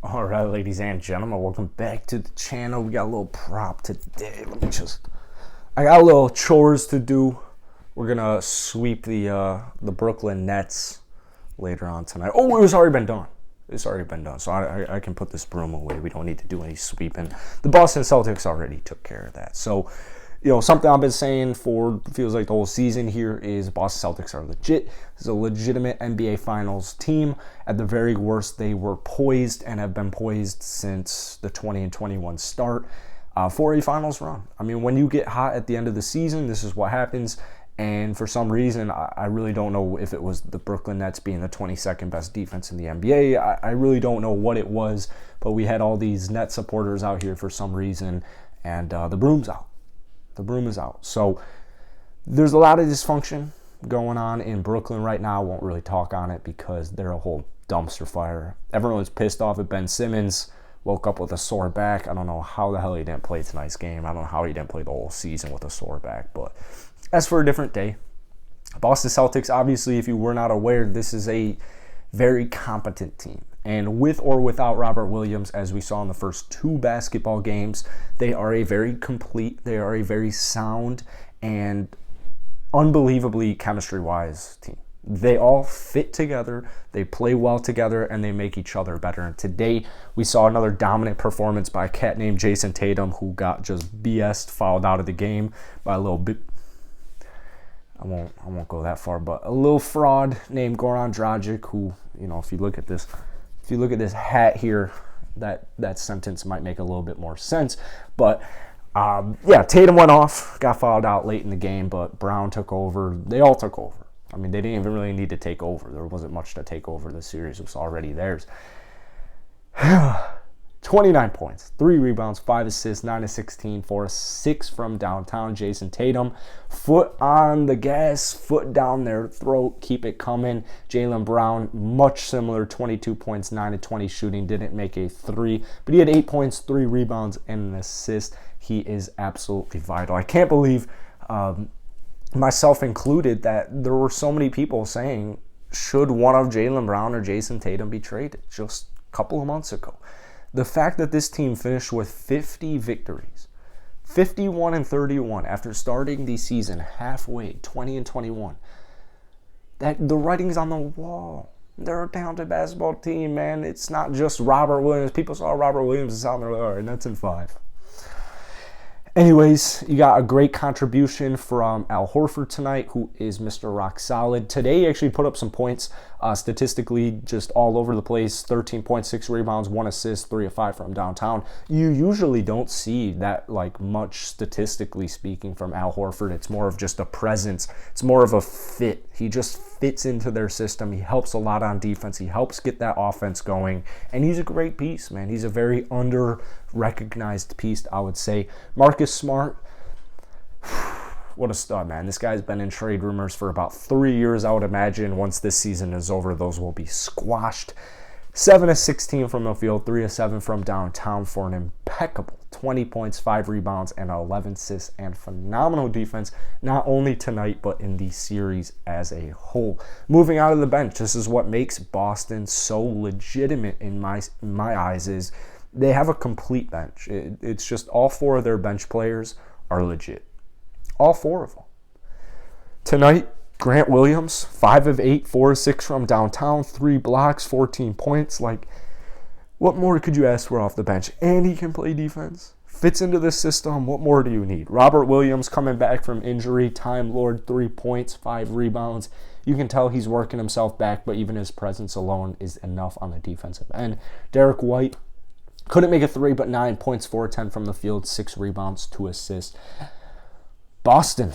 All right, ladies and gentlemen, welcome back to the channel. We got a little prop today. I got a little chores to do. We're gonna sweep the Brooklyn Nets later on tonight. Oh, it's already been done. So I can put this broom away. We don't need to do any sweeping. The Boston Celtics already took care of that. So, something I've been saying for feels like the whole season here is Boston Celtics are legit. This is a legitimate NBA Finals team. At the very worst, they were poised and have been poised since the 20 and 21 start for a Finals run. I mean, when you get hot at the end of the season, this is what happens. And for some reason, I really don't know if it was the Brooklyn Nets being the 22nd best defense in the NBA. I really don't know what it was, but we had all these Nets supporters out here for some reason, and the broom's out. The broom is out. So there's a lot of dysfunction going on in Brooklyn right now. I won't really talk on it because they're a whole dumpster fire. Everyone was pissed off at Ben Simmons. Woke up with a sore back. I don't know how the hell he didn't play tonight's game. I don't know how he didn't play the whole season with a sore back. But that's for a different day. Boston Celtics, obviously, if you were not aware, this is a very competent team. And with or without Robert Williams, as we saw in the first two basketball games, they are a very complete, they are a very sound and unbelievably chemistry-wise team. They all fit together, they play well together, and they make each other better. And today, we saw another dominant performance by a cat named Jason Tatum, who got just BS'd, fouled out of the game by a little bit. I won't go that far, but a little fraud named Goran Dragic, who, if you look at this hat here, that sentence might make a little bit more sense. But Tatum went off, got fouled out late in the game, but Brown took over. They all took over. I mean, they didn't even really need to take over. There wasn't much to take over. The series was already theirs. 29 points, 3 rebounds, 5 assists, 9 of 16, 4 of 6 from downtown. Jason Tatum, foot on the gas, foot down their throat, keep it coming. Jaylen Brown, much similar, 22 points, 9 of 20 shooting, didn't make a 3, but he had 8 points, 3 rebounds, and an assist. He is absolutely vital. I can't believe, myself included, that there were so many people saying, should one of Jaylen Brown or Jason Tatum be traded just a couple of months ago? The fact that this team finished with 50 victories, 51 and 31 after starting the season halfway, 20 and 21, that the writing's on the wall. They're a talented basketball team, man. It's not just Robert Williams. People saw Robert Williams and sound there, all right, Nets in 5. Anyways, you got a great contribution from Al Horford tonight, who is Mr. Rock Solid. Today, he actually put up some points, statistically just all over the place. 13.6 rebounds, 1 assist, 3 of 5 from downtown. You usually don't see that much statistically speaking from Al Horford. It's more of just a presence. It's more of a fit. He just fits into their system. He helps a lot on defense. He helps get that offense going. And he's a great piece, man. He's a very under-recognized piece, I would say. Marcus Smart, what a stud, man. This guy's been in trade rumors for about 3 years. I would imagine once this season is over, those will be squashed. 7 of 16 from the field, 3 of 7 from downtown for an impeccable 20 points, 5 rebounds, and 11 assists, and phenomenal defense, not only tonight, but in the series as a whole. Moving out of the bench, this is what makes Boston so legitimate in my eyes, is they have a complete bench. It's just all 4 of their bench players are legit. All 4 of them. Tonight, Grant Williams, 5 of 8, 4 of 6 from downtown, 3 blocks, 14 points. What more could you ask for off the bench? And he can play defense. Fits into this system. What more do you need? Robert Williams coming back from injury, Time Lord, 3 points, 5 rebounds. You can tell he's working himself back, but even his presence alone is enough on the defensive end. Derek White couldn't make a 3, but 9 points, 4 of 10 from the field, 6 rebounds, 2 assists. Boston.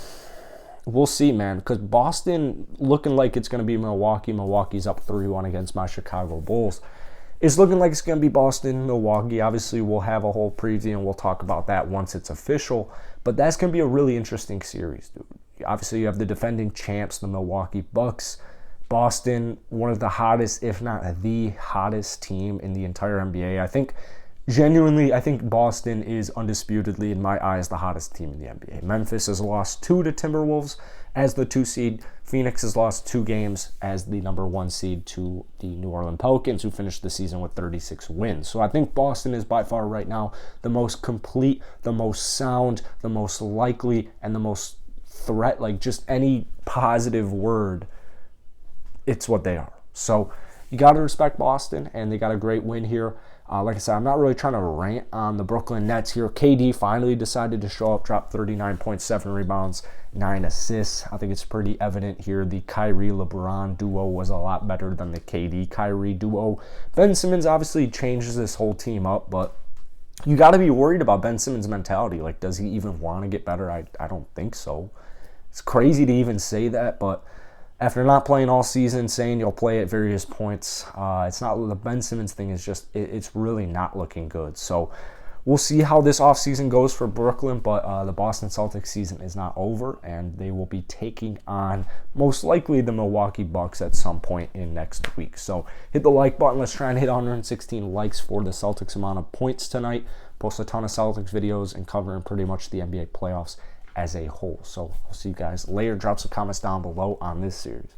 We'll see, man, because Boston looking like it's going to be Milwaukee. Milwaukee's up 3-1 against my Chicago Bulls. It's looking like it's going to be Boston, Milwaukee. Obviously, we'll have a whole preview, and we'll talk about that once it's official. But that's going to be a really interesting series, dude. Obviously, you have the defending champs, the Milwaukee Bucks. Boston, one of the hottest, if not the hottest team in the entire NBA. I think genuinely, I think Boston is undisputedly, in my eyes, the hottest team in the NBA. Memphis has lost 2 to Timberwolves as the 2 seed. Phoenix has lost 2 games as the number 1 seed to the New Orleans Pelicans, who finished the season with 36 wins. So I think Boston is by far right now the most complete, the most sound, the most likely, and the most threat, like just any positive word, it's what they are. So you got to respect Boston, and they got a great win here. Like I said, I'm not really trying to rant on the Brooklyn Nets here. KD finally decided to show up, dropped 39.7 rebounds, 9 assists. I think it's pretty evident here the Kyrie-LeBron duo was a lot better than the KD-Kyrie duo. Ben Simmons obviously changes this whole team up, but you got to be worried about Ben Simmons' mentality. Like, does he even want to get better? I don't think so. It's crazy to even say that, but after not playing all season, saying you'll play at various points, it's not the Ben Simmons thing. Is just it's really not looking good. So we'll see how this offseason goes for Brooklyn, but the Boston Celtics season is not over, and they will be taking on most likely the Milwaukee Bucks at some point in next week. So hit the like button. Let's try and hit 116 likes for the Celtics amount of points tonight. Post a ton of Celtics videos and covering pretty much the NBA playoffs as a whole. So I'll see you guys later. Drop some comments down below on this series.